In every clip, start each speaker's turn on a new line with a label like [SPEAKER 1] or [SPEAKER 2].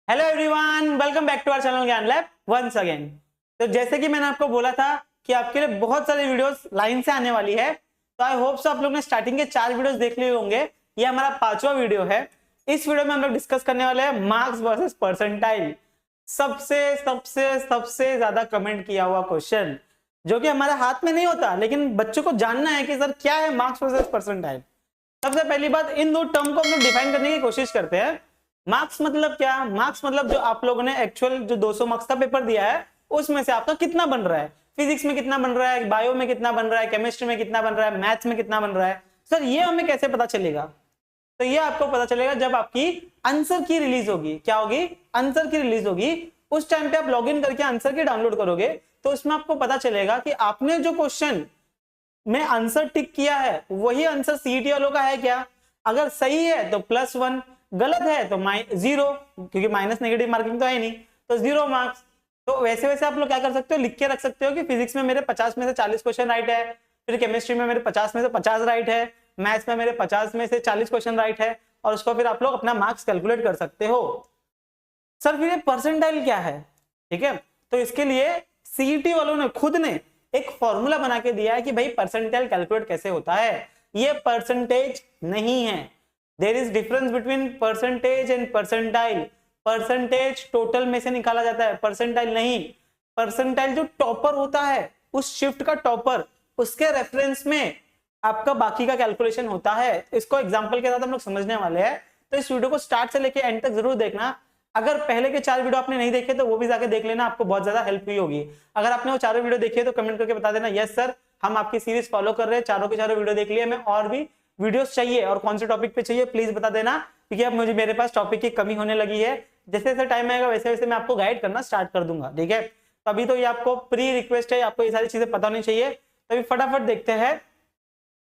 [SPEAKER 1] Hello everyone, welcome back to our channel Gyan Lab once again. तो जैसे कि मैंने आपको बोला था कि आपके लिए बहुत सारी वीडियोस लाइन से आने वाली है, तो आई होप सो आप लोग ने स्टार्टिंग के 4 वीडियोस देख लिए होंगे। ये हमारा 5वां वीडियो है। इस वीडियो में हम लोग डिस्कस करने वाले हैं मार्क्स वर्सेस परसेंटाइल। सबसे सबसे सबसे ज्यादा कमेंट किया हुआ क्वेश्चन, जो कि हमारे हाथ में नहीं होता, लेकिन बच्चों को जानना है कि सर क्या है मार्क्स वर्सेस परसेंटाइल। सबसे पहली बात, इन दो टर्म को हम लोग डिफाइन करने की कोशिश करते हैं। मार्क्स मतलब क्या? मार्क्स मतलब जो आप लोगों ने एक्चुअल जो 200 मार्क्स का पेपर दिया है उसमें से आपका कितना बन रहा है। फिजिक्स में कितना बन रहा है, बायो में कितना बन रहा है, केमिस्ट्री में कितना बन रहा है, मैथ्स में कितना बन रहा है। सर ये हमें कैसे पता चलेगा? तो ये आपको पता चलेगा जब आपकी आंसर की रिलीज होगी। क्या होगी? आंसर की रिलीज होगी। उस टाइम पे आप लॉग इन करके आंसर की डाउनलोड करोगे तो उसमें आपको पता चलेगा कि आपने जो क्वेश्चन में आंसर टिक किया है वही आंसर सीईटी वालों का है क्या। अगर सही है तो +1, गलत है तो -0, क्योंकि माइनस नेगेटिव मार्किंग तो है नहीं, तो 0 मार्क्स। तो वैसे वैसे आप लोग क्या कर सकते हो, लिख के रख सकते हो कि फिजिक्स में मेरे 50 में से 40 क्वेश्चन राइट है, फिर केमिस्ट्री में मेरे 50 में से 50 राइट है, मैथ्स में मेरे 50 में से 40 क्वेश्चन राइट है, और उसको फिर आप लोग अपना मार्क्स कैलकुलेट कर सकते हो। सर फिर ये परसेंटाइल क्या है? ठीक है, तो इसके लिए सीईटी वालों ने खुद ने एक फॉर्मूला बना के दिया है कि भाई परसेंटाइल कैलकुलेट कैसे होता है। ये परसेंटेज नहीं है। There is difference between percentage and percentile. Percentage total में से निकाला जाता है, परसेंटाइल नहीं। परसेंटाइल जो टॉपर होता है, उस शिफ्ट का टॉपर, उसके रेफरेंस में आपका बाकी का कैलकुलेशन होता है। इसको एग्जांपल के साथ हम लोग समझने वाले हैं, तो इस वीडियो को स्टार्ट से लेके एंड तक जरूर देखना। अगर पहले के 4 वीडियो आपने नहीं देखे तो वो भी जाके देख लेना, आपको बहुत ज्यादा हेल्प हुई होगी। अगर आपने वो चारों वीडियो देखी है तो कमेंट करके बता देना यस सर, हम आपकी सीरीज फॉलो कर रहे हैं, चारों के चारों वीडियो देख लिए, हमें और भी वीडियोस चाहिए और कौन से टॉपिक पे चाहिए प्लीज बता देना, क्योंकि अब मुझे मेरे पास टॉपिक की कमी होने लगी है। जैसे जैसे टाइम आएगा वैसे वैसे मैं आपको गाइड करना स्टार्ट कर दूंगा। ठीक है, तो अभी तो ये आपको प्री रिक्वेस्ट है, आपको ये सारी चीजें पता होनी चाहिए। तो अभी फटाफट देखते हैं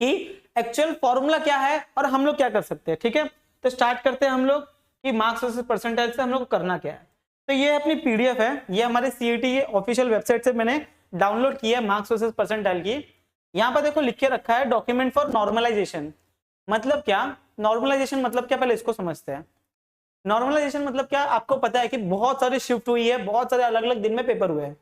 [SPEAKER 1] कि एक्चुअल फॉर्मूला क्या है और हम लोग क्या कर सकते हैं। ठीक है, तो स्टार्ट करते हैं हम लोग कि मार्क्स वर्सेस परसेंटाइल से हम लोग को करना क्या है। तो ये अपनी पीडीएफ है, ये हमारे सीईटी ऑफिशियल वेबसाइट से मैंने डाउनलोड की है मार्क्स वर्सेस परसेंटाइल की। यहाँ पर देखो लिख के रखा है डॉक्यूमेंट फॉर नॉर्मलाइजेशन। मतलब क्या? नॉर्मलाइजेशन मतलब क्या, पहले इसको समझते हैं। नॉर्मलाइजेशन मतलब क्या? आपको पता है कि बहुत सारी शिफ्ट हुई है, बहुत सारे अलग अलग दिन में पेपर हुए हैं।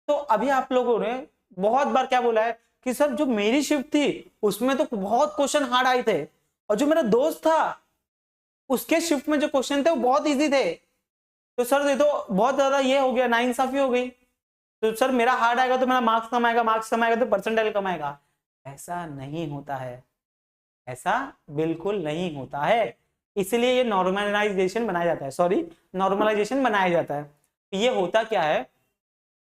[SPEAKER 1] तो अभी आप लोगों ने बहुत बार क्या बोला है कि सर जो मेरी शिफ्ट थी उसमें तो बहुत क्वेश्चन हार्ड आए थे, और जो मेरा दोस्त था उसके शिफ्ट में जो क्वेश्चन थे वो बहुत इजी थे। तो सर ये तो बहुत ज्यादा ये हो गया, नाइंसाफी हो गई। तो सर मेरा हार्ड आएगा तो मेरा मार्क्स कम आएगा, मार्क्स कम आएगा तो परसेंटाइल कम आएगा। ऐसा नहीं होता है, ऐसा बिल्कुल नहीं होता है। इसलिए ये नॉर्मलाइजेशन बनाया जाता है, सॉरी नॉर्मलाइजेशन बनाया जाता है। ये होता क्या है,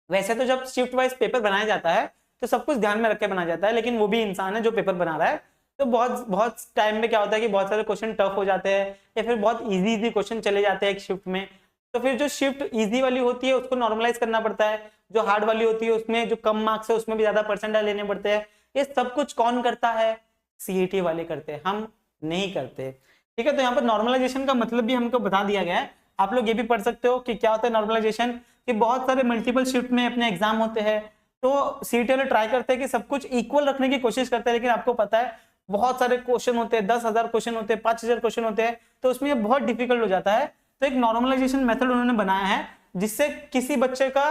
[SPEAKER 1] वैसे तो जब शिफ्ट वाइज पेपर बनाया जाता है तो सब कुछ ध्यान में रख के बनाया जाता है, लेकिन वो भी इंसान है जो पेपर बना रहा है। तो बहुत बहुत टाइम में क्या होता है कि बहुत सारे क्वेश्चन टफ हो जाते हैं, या फिर बहुत इजी इजी क्वेश्चन चले जाते हैं एक शिफ्ट में। तो फिर जो शिफ्ट इजी वाली होती है उसको नॉर्मलाइज करना पड़ता है, जो हार्ड वाली होती है उसमें जो कम मार्क्स है उसमें भी ज्यादा परसेंटाइल लेने पड़ते हैं। ये सब कुछ कौन करता है? सीईटी वाले करते हैं, हम नहीं करते। ठीक है, तो यहाँ पर नॉर्मलाइजेशन का मतलब भी हमको बता दिया गया है। आप लोग ये भी पढ़ सकते हो कि क्या होता है नॉर्मलाइजेशन, कि बहुत सारे मल्टीपल शिफ्ट में अपने एग्जाम होते हैं। तो सीईटी वाले ट्राई करते हैं कि सब कुछ इक्वल रखने की कोशिश करते हैं, लेकिन आपको पता है बहुत सारे क्वेश्चन होते हैं, 10,000 क्वेश्चन होते हैं, 5,000 क्वेश्चन होते हैं, तो उसमें ये बहुत डिफिकल्ट हो जाता है। तो एक नॉर्मलाइजेशन मेथड उन्होंने बनाया है जिससे किसी बच्चे का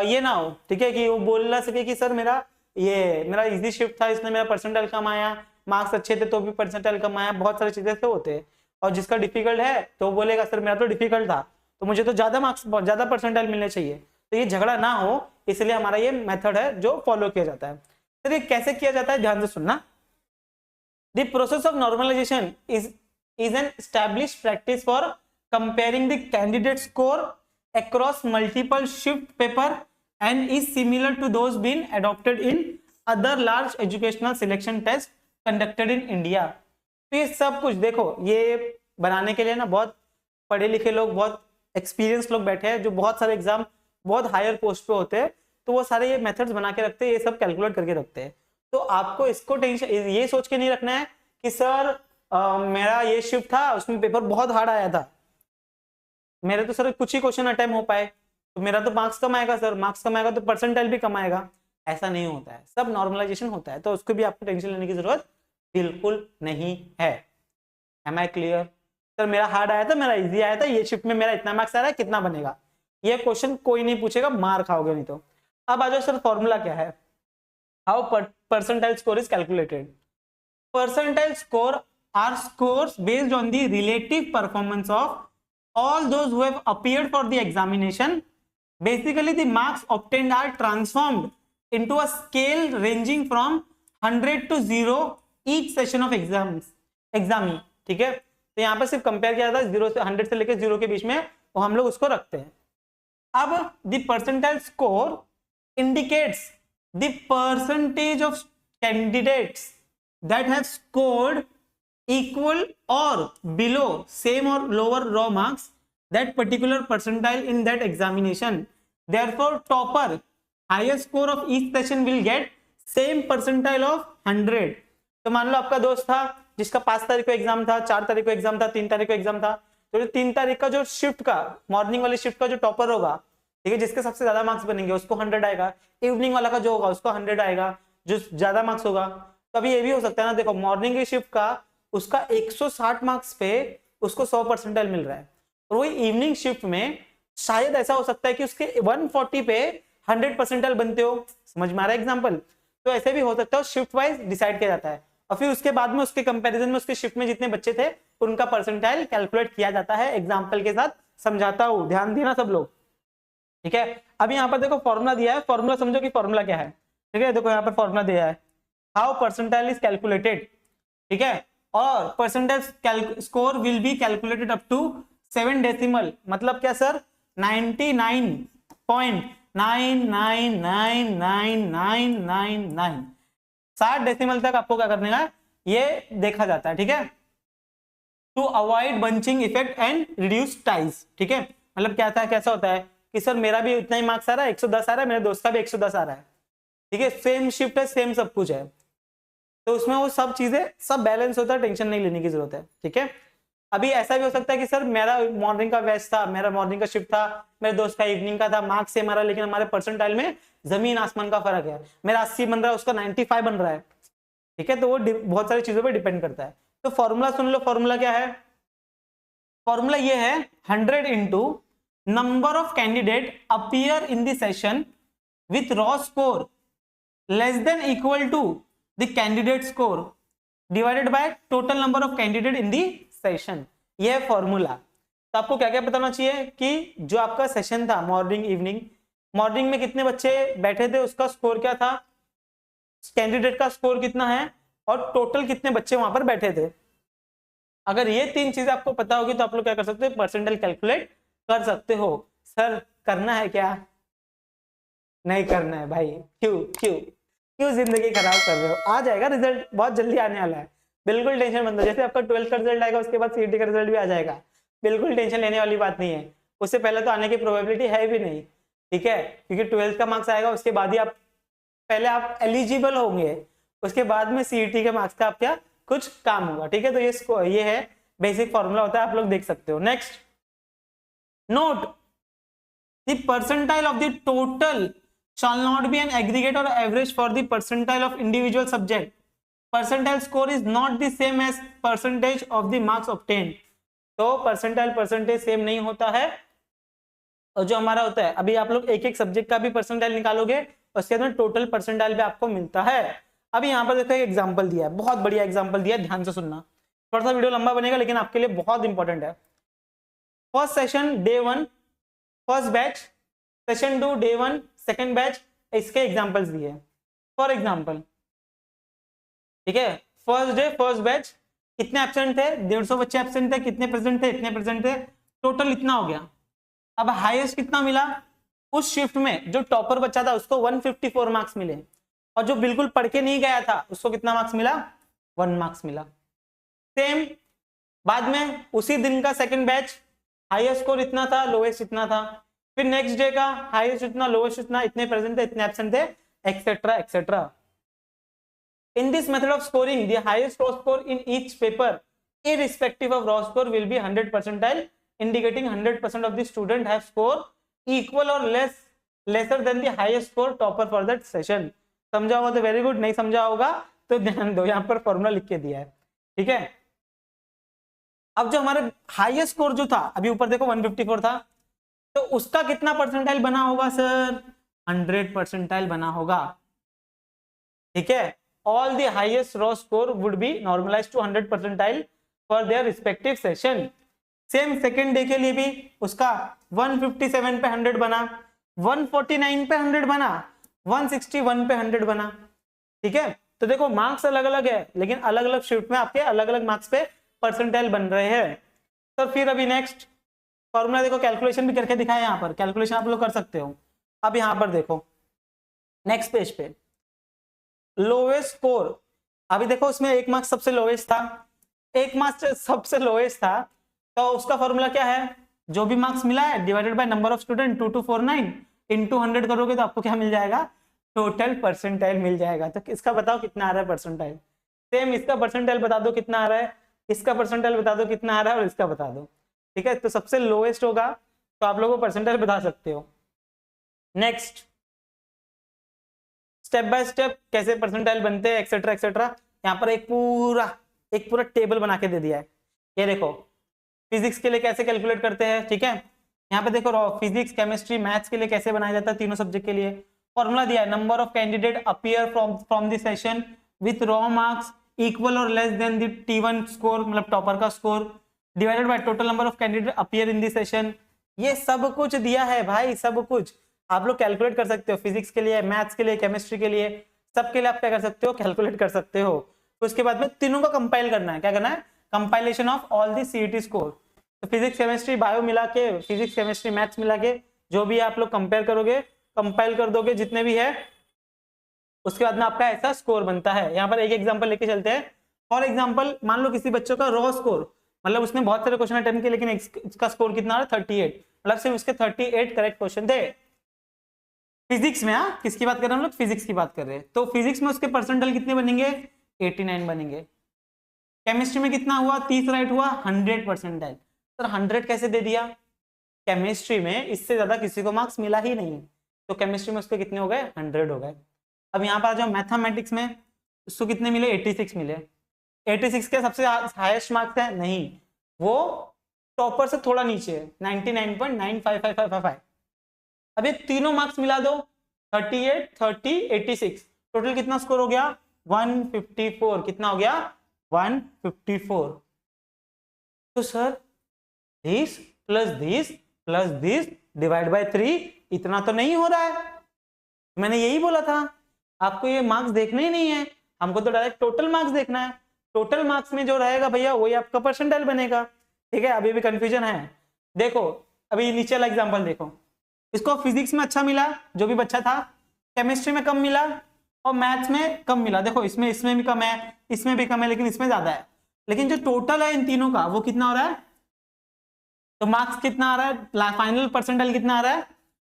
[SPEAKER 1] ये ना हो, ठीक है, कि वो बोल ना सके कि सर मेरा इजी शिफ्ट था इसलिए मेरा परसेंटाइल कम आया, मार्क्स अच्छे थे तो भी परसेंटाइल कम आया। बहुत सारी चीजें से होते हैं, और जिसका डिफिकल्ट है तो वो बोलेगा सर मेरा तो डिफिकल्ट था तो मुझे तो ज्यादा मार्क्स ज्यादा परसेंटाइल मिलने चाहिए। तो ये झगड़ा ना हो इसलिए हमारा ये मेथड है जो फॉलो किया जाता है। तो ये कैसे किया जाता है ध्यान से सुनना। The process of normalization is an established practice for comparing the candidate score across multiple shift paper and is similar to those being adopted in other large educational selection tests conducted in India। तो ये सब कुछ देखो, ये बनाने के लिए ना बहुत पढ़े लिखे लोग, बहुत एक्सपीरियंस लोग बैठे हैं जो बहुत सारे एग्जाम बहुत हायर पोस्ट पे होते हैं, तो वो सारे ये मेथड्स बना के रखते हैं, ये सब कैलकुलेट करके रखते हैं। तो आपको इसको टेंशन ये सोच के नहीं रखना है कि सर मेरा ये शिफ्ट था उसमें पेपर बहुत हार्ड आया था, मेरे तो सर कुछ ही क्वेश्चन अटेम्प्ट हो पाए तो मेरा तो मार्क्स कम आएगा, सर मार्क्स कम आएगा तो परसेंटाइल भी कम आएगा। ऐसा नहीं होता है, सब नॉर्मलाइजेशन होता है, तो उसको भी आपको टेंशन लेने की जरूरत बिल्कुल नहीं है। Am I clear? सर मेरा हार्ड आया था, मेरा इजी आया था, ये शिफ्ट में मेरा इतना मार्क्स आ रहा है, कितना बनेगा? ये क्वेश्चन कोई नहीं पूछेगा, मार खाओगे नहीं तो। अब आ जाओ सर फॉर्मूला क्या है, how percentile score is calculated. Percentile score are scores based on the relative performance of all those who have appeared for the examination. Basically the marks obtained are transformed into a scale ranging from 100 to 0 each session of exam। ठीक है, तो यहाँ पर सिर्फ compare किया जाता है 0 से 100 से लेकर 0 के बीच में, वो हम लोग उसको रखते हैं। अब the percentile score indicates the percentage of candidates that have scored equal or below same or lower raw marks that particular percentile in that examination. Therefore topper highest score of each session will get same percentile of 100। तो मान लो आपका दोस्त था जिसका 5 तारीख को exam था, 4 तारीख को एग्जाम था, 3 तारीख को एग्जाम था, तो 3 तारीख का जो शिफ्ट का मॉर्निंग वाली शिफ्ट का जो टॉपर होगा, ठीक है, जिसके सबसे ज्यादा मार्क्स बनेंगे उसको 100 आएगा, इवनिंग वाला का जो होगा उसको 100 आएगा, जो ज्यादा मार्क्स होगा। तो अभी ये भी हो सकता है ना, देखो मॉर्निंग की शिफ्ट का उसका 160 मार्क्स पे उसको 100 परसेंटाइल मिल रहा है, और वही इवनिंग शिफ्ट में शायद ऐसा हो सकता है कि उसके 140 पे 100 परसेंटाइल बनते हो। समझ में आ रहा है एग्जांपल? तो ऐसे भी हो सकता है, शिफ्ट वाइज डिसाइड किया जाता है, और फिर उसके बाद में उसके कंपैरिजन में उसके शिफ्ट में जितने बच्चे थे उनका परसेंटाइल कैलकुलेट किया जाता है। एग्जाम्पल के साथ समझाता हूं, ध्यान देना सब लोग, ठीक है। अब यहाँ पर देखो फॉर्मूला दिया है, फॉर्मूला समझो कि फॉर्मूला क्या है, ठीक है। देखो यहाँ पर फॉर्मूला दिया है, हाउ परसेंटाइल इज कैलकुलेटेड, ठीक है, और percentile score will be calculated up to 7 decimal, मतलब क्या सर, 99.99999999 60 डेसिमल तक आपको क्या करने का, ये देखा जाता है, ठीक है, to avoid bunching effect and reduce ties. ठीक है, मतलब क्या था, कैसा होता है कि सर मेरा भी उतना ही मार्क्स आ रहा है, 110 आ रहा है, मेरे दोस्त का भी 110 आ रहा है, ठीक है, सेम शिफ्ट है, सेम सब कुछ है, तो उसमें वो सब चीजें सब बैलेंस होता है, टेंशन नहीं लेने की जरूरत है, ठीक है। अभी ऐसा भी हो सकता है कि सर मेरा मॉर्निंग का बैच था, मेरा मॉर्निंग का शिफ्ट था, मेरे दोस्त का इवनिंग का था, मार्क्स सेम आ रहा है, लेकिन हमारे परसेंटाइल में जमीन आसमान का फर्क है, मेरा 80 बन रहा है, उसका 95 बन रहा है, ठीक है, तो वो बहुत सारी चीजों पर डिपेंड करता है। तो फॉर्मूला सुन लो, फॉर्मूला क्या है, फॉर्मूला ये है 100 into number of candidate appear in the session with raw score less than equal to the candidate score divided by total number of candidate in the session. ये है formula. तो आपको क्या क्या बताना चाहिए कि जो आपका सेशन था मॉर्निंग इवनिंग, मॉर्निंग में कितने बच्चे बैठे थे, उसका स्कोर क्या था, कैंडिडेट का स्कोर कितना है, और टोटल कितने बच्चे वहां पर बैठे थे। अगर ये तीन चीजें आपको पता होगी तो आप लोग क्या कर सकते हो, परसेंटाइल कैलकुलेट कर सकते हो। सर करना है क्या, नहीं करना है भाई, क्यों क्यों क्यों जिंदगी खराब कर रहे हो, आ जाएगा रिजल्ट, बहुत जल्दी आने वाला है, बिल्कुल टेंशन मत लो। जैसे आपका 12th का रिजल्ट आएगा उसके बाद सीईटी का रिजल्ट भी आ जाएगा, बिल्कुल टेंशन लेने वाली बात नहीं है, उससे पहले तो आने की प्रोबेबिलिटी है भी नहीं, ठीक है, क्योंकि 12th का मार्क्स आएगा उसके बाद ही आप, पहले आप एलिजिबल होंगे, उसके बाद में सीईटी के मार्क्स का आपका कुछ काम होगा, ठीक है। तो ये है बेसिक फॉर्मूला होता है, आप लोग देख सकते हो। Next, note the percentile of the total shall not be an aggregate or average for the percentile of individual subject. Percentile score is not the same as percentage of the marks obtained. तो percentile percentage same नहीं होता है, और जो हमारा होता है, अभी आप लोग एक एक सब्जेक्ट का भी परसेंटाइल निकालोगे, उसके अंदर टोटल परसेंटाइल भी आपको मिलता है। अभी यहाँ पर देखो एक एग्जांपल दिया है, बहुत बढ़िया एग्जांपल दिया है, ध्यान से सुनना, थोड़ा सा वीडियो लंबा बनेगा लेकिन आपके लिए बहुत इंपॉर्टेंट है। First session day 1 first batch, session 2 day 1 second batch, इसके एग्जांपल्स दिए। फॉर एग्जांपल, ठीक है, फर्स्ट डे फर्स्ट बैच कितने एब्सेंट थे, 150 बच्चे एब्सेंट थे, कितने प्रेजेंट थे, इतने प्रेजेंट थे, टोटल इतना हो गया। अब हाईएस्ट कितना मिला, उस शिफ्ट में जो टॉपर बच्चा था उसको 154 मार्क्स मिले, और जो बिल्कुल पढ़ के नहीं गया था उसको कितना मार्क्स मिला, 1 मार्क्स मिला। सेम बाद में उसी दिन का सेकेंड बैच, हाईएस्ट स्कोर इतना था, लोएस्ट इतना था, फिर नेक्स्ट डे का हाईएस्ट इतना, लोएस्ट इतना, इतने प्रेजेंट थे, इतने एब्सेंट थे, etcetera etcetera. In this method of scoring the highest raw score in each paper irrespective of raw score will be 100 percentile, indicating 100% of the student have score equal or lesser than the highest score topper for that session। समझा होगा तो very good, नहीं समझा होगा तो ध्यान दो, यहाँ पर फॉर्मूला लिख के दिया है, ठीक है। अब जो हमारे हाईएस्ट स्कोर जो था अभी ऊपर देखो 154 था, तो उसका कितना परसेंटाइल बना होगा सर? 100 परसेंटाइल बना होगा। ठीक है, all the highest raw score would be normalized to 100 percentile for their respective session. Same second day के लिए भी उसका 157 पे 100 बना, 149 पे 100 बना, 161 पे 100 बना। ठीक है, तो देखो मार्क्स अलग अलग है, लेकिन अलग अलग शिफ्ट में आपके अलग अलग मार्क्स पे परसेंटाइल बन रहे हैं। तो फिर अभी नेक्स्ट फॉर्मूला देखो, कैलकुलेशन भी करके दिखाया, यहाँ पर कैलकुलेशन आप लोग कर सकते हो। अब यहाँ पर देखो नेक्स्ट पेज पे लोवेस्ट स्कोर, अभी देखो उसमें एक मार्क्स सबसे लोवेस्ट था, एक मार्क्स सबसे लोवेस्ट था, तो उसका फॉर्मूला क्या है? जो भी मार्क्स मिला है divided by number of student 2249 into 100 करोगे तो आपको क्या मिल जाएगा? टोटल परसेंटाइल मिल जाएगा। तो इसका बताओ कितना आ रहा है परसेंटाइल। सेम इसका परसेंटाइल बता दो कितना आ रहा है, इसका परसेंटाइल बता दो कितना आ रहा है, और इसका बता दो। ठीक है, तो सबसे लोएस्ट होगा तो आप लोगों को परसेंटाइल बता सकते हो। नेक्स्ट स्टेप बाय स्टेप कैसे परसेंटाइल बनते हैं एक्सेट्रा एक्सेट्रा, यहाँ पर एक पूरा टेबल बना के दे दिया है। ये देखो फिजिक्स के लिए कैसे कैलकुलेट करते हैं। ठीक है, यहाँ पे देखो फिजिक्स केमिस्ट्री मैथ्स के लिए कैसे बनाया जाता है, तीनों सब्जेक्ट के लिए फॉर्मूला दिया है। Number of candidate appear from the session with raw marks equal और less than the T1 score, मतलब टॉपर का score, divided by total number of candidate appear in the session. ये सब कुछ दिया है भाई, सब कुछ आप लोग कैलकुलेट कर सकते हो। फिजिक्स के लिए, मैथ्स के लिए, केमिस्ट्री के लिए, सबके लिए आप क्या कर सकते हो? कैलकुलेट कर सकते हो। तो उसके बाद में तीनों को कंपाइल करना है। क्या करना है? Compilation of all the CET score. तो फिजिक्स केमिस्ट्री बायो मिला के, फिजिक्स केमिस्ट्री मैथ्स मिला के जो भी आप लोग कंपेयर करोगे, कंपाइल कर दोगे जितने भी है, उसके बाद में आपका ऐसा स्कोर बनता है। यहाँ पर एक एग्जांपल लेके चलते हैं। फॉर एग्जांपल मान लो किसी बच्चों का रॉ स्कोर, मतलब उसने बहुत सारे क्वेश्चन अटेम्प्ट किए लेकिन इसका स्कोर कितना रहा? 38, मतलब सिर्फ उसके 38 करेक्ट क्वेश्चन थे फिजिक्स में। हाँ, किसकी बात कर रहे हैं हम लोग? फिजिक्स की बात कर रहे हैं। तो फिजिक्स में उसके परसेंटाइल कितने बनेंगे? 89 बनेंगे। केमिस्ट्री में कितना हुआ? 30 राइट हुआ, 100 परसेंटाइल। सर 100 कैसे दे दिया? केमिस्ट्री में इससे ज्यादा किसी को मार्क्स मिला ही नहीं, तो केमिस्ट्री में उसके कितने हो गए? 100 हो गए। अब यहाँ पर आ जाओ मैथमेटिक्स में, उसको कितने मिले? 86 मिले। 86 के सबसे हाईएस्ट मार्क्स है? नहीं, वो टॉपर से थोड़ा नीचे है, 99.95555। अब ये तीनों मार्क्स मिला दो, 38, 30, 86, टोटल कितना स्कोर हो गया? 154। कितना हो गया? 154। तो sir this plus this divide by 3 इतना तो नहीं हो रहा है। मैंने यही बोला था आपको, ये मार्क्स देखने ही नहीं है, हमको तो डायरेक्ट टोटल मार्क्स देखना है। टोटल मार्क्स में जो रहेगा भैया वही आपका परसेंटाइल बनेगा। ठीक है, अभी भी कंफ्यूजन है। देखो अभी नीचे वाला एग्जांपल देखो, इसको फिजिक्स में अच्छा मिला जो भी बच्चा था, केमिस्ट्री में कम मिला और मैथ्स में कम मिला। देखो इसमें भी कम है, इसमें भी कम है, लेकिन इसमें ज्यादा है। लेकिन जो टोटल है इन तीनों का वो कितना हो रहा है? तो मार्क्स कितना आ रहा है? फाइनल परसेंटाइल कितना आ रहा है?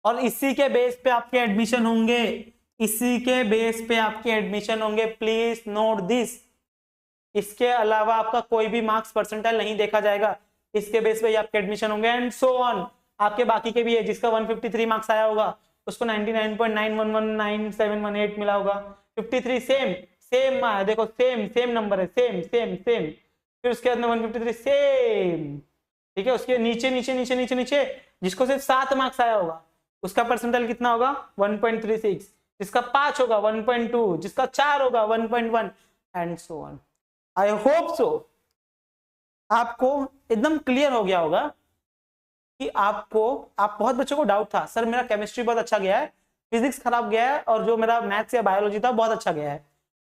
[SPEAKER 1] और इसी के बेस पे आपके एडमिशन होंगे, इसी के बेस पे आपके एडमिशन होंगे। Please note this. इसके अलावा आपका कोई भी मार्क्स परसेंटाइल नहीं देखा जाएगा, इसके बेस पे आपके एडमिशन होंगे एंड सो ऑन। आपके बाकी के भी है, जिसका 153 मार्क्स आया होगा उसको 99.911718 मिला होगा। 53 सेम देखो सेम नंबर है, सेम। फिर उसके बाद में 153 सेम। ठीक है, उसके नीचे जिसको सिर्फ 7 मार्क्स आया होगा उसका परसेंटाइल कितना होगा? 1.36, जिसका 5 होगा 1.2, जिसका 4 होगा 1.1 and so on. I hope so आपको एकदम क्लियर हो गया होगा कि आप बहुत बच्चों को डाउट था, सर मेरा केमिस्ट्री बहुत अच्छा गया है, फिजिक्स खराब गया है, और जो मेरा मैथ्स या बायोलॉजी था बहुत अच्छा गया है,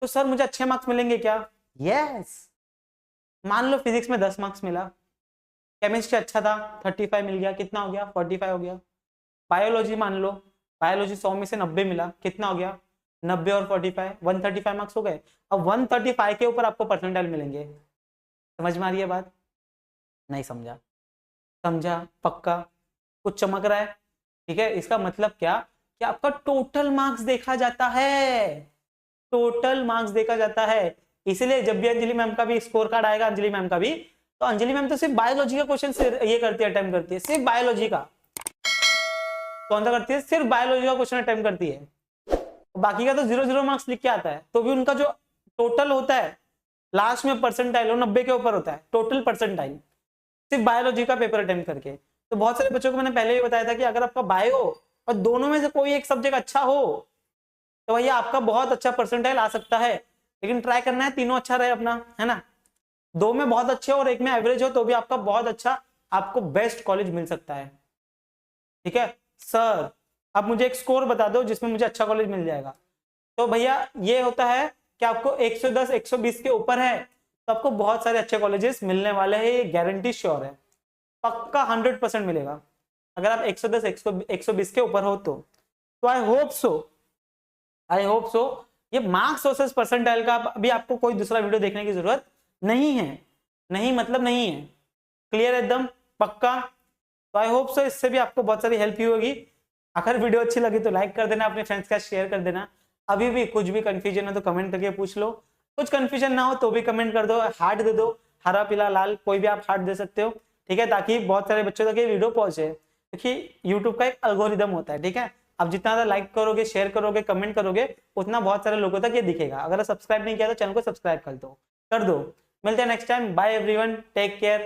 [SPEAKER 1] तो सर मुझे अच्छे मार्क्स मिलेंगे क्या? यस। मान लो फिजिक्स में 10 मार्क्स मिला, केमिस्ट्री अच्छा था 35 मिल गया, कितना हो गया? 45 हो गया। बायोलॉजी मान लो, बायोलॉजी 100 में से 90 मिला, कितना हो गया? 90 और 45 135 मार्क्स हो गए। अब 135 के ऊपर आपको परसेंटाइल मिलेंगे। समझ में आ रही है बात? नहीं समझा? समझा पक्का? कुछ चमक रहा है? ठीक है, इसका मतलब क्या कि आपका टोटल मार्क्स देखा जाता है, टोटल मार्क्स देखा जाता है। इसलिए जब भी अंजलि मैम का भी स्कोर कार्ड आएगा, अंजलि मैम का भी, तो अंजलि मैम तो सिर्फ बायोलॉजी का क्वेश्चन ये करती है, अटेम्प्ट करती है, सिर्फ बायोलॉजी का। कौन सा करती है? सिर्फ बायोलॉजी का क्वेश्चन अटेम्प्ट करती है। बाकी का तो 0 मार्क्स लिख के आता है, तो भी उनका जो टोटल होता है लास्ट में परसेंटाइल वो 90 के ऊपर होता है, टोटल परसेंटाइल। सिर्फ बायोलॉजी का पेपर अटेम्प्ट करके। तो बहुत सारे बच्चों को मैंने पहले भी बताया था कि अगर आपका बायो और दोनों में से कोई एक सब्जेक्ट अच्छा हो तो भैया आपका बहुत अच्छा परसेंटाइल आ सकता है, लेकिन ट्राई करना है तीनों अच्छा रहे अपना, है ना। दो में बहुत अच्छे हो और एक में एवरेज हो तो भी आपका बहुत अच्छा, आपको बेस्ट कॉलेज मिल सकता है। ठीक है सर, आप मुझे एक स्कोर बता दो जिसमें मुझे अच्छा कॉलेज मिल जाएगा। तो भैया ये होता है कि आपको 110 120 के ऊपर है तो आपको बहुत सारे अच्छे कॉलेजेस मिलने वाले हैं, ये गारंटी श्योर है, पक्का 100% मिलेगा अगर आप 110 120 के ऊपर हो तो I hope so, I hope so. ये मार्क्स वर्सेस परसेंटाइल का अभी आपको कोई दूसरा वीडियो देखने की जरूरत नहीं है, नहीं मतलब नहीं है, क्लियर एकदम पक्का। तो आई होप सो इससे भी आपको बहुत सारी हेल्प ही होगी। अगर वीडियो अच्छी लगी तो लाइक कर देना, अपने फ्रेंड्स का शेयर कर देना। अभी भी कुछ भी कंफ्यूजन है तो कमेंट करके पूछ लो, कुछ कंफ्यूजन ना हो तो भी कमेंट कर दो, हार्ट दे दो, हरा पीला लाल कोई भी आप हार्ट दे सकते हो, ठीक है, ताकि बहुत सारे बच्चों तक ये वीडियो पहुंचे। देखिए यूट्यूब का एक एल्गोरिदम होता है, ठीक है, आप जितना ज्यादा लाइक करोगे, शेयर करोगे, कमेंट करोगे, उतना बहुत सारे लोगों तक ये दिखेगा। अगर सब्सक्राइब नहीं किया तो चैनल को सब्सक्राइब कर दो। मिलते हैं next time, bye everyone, take care.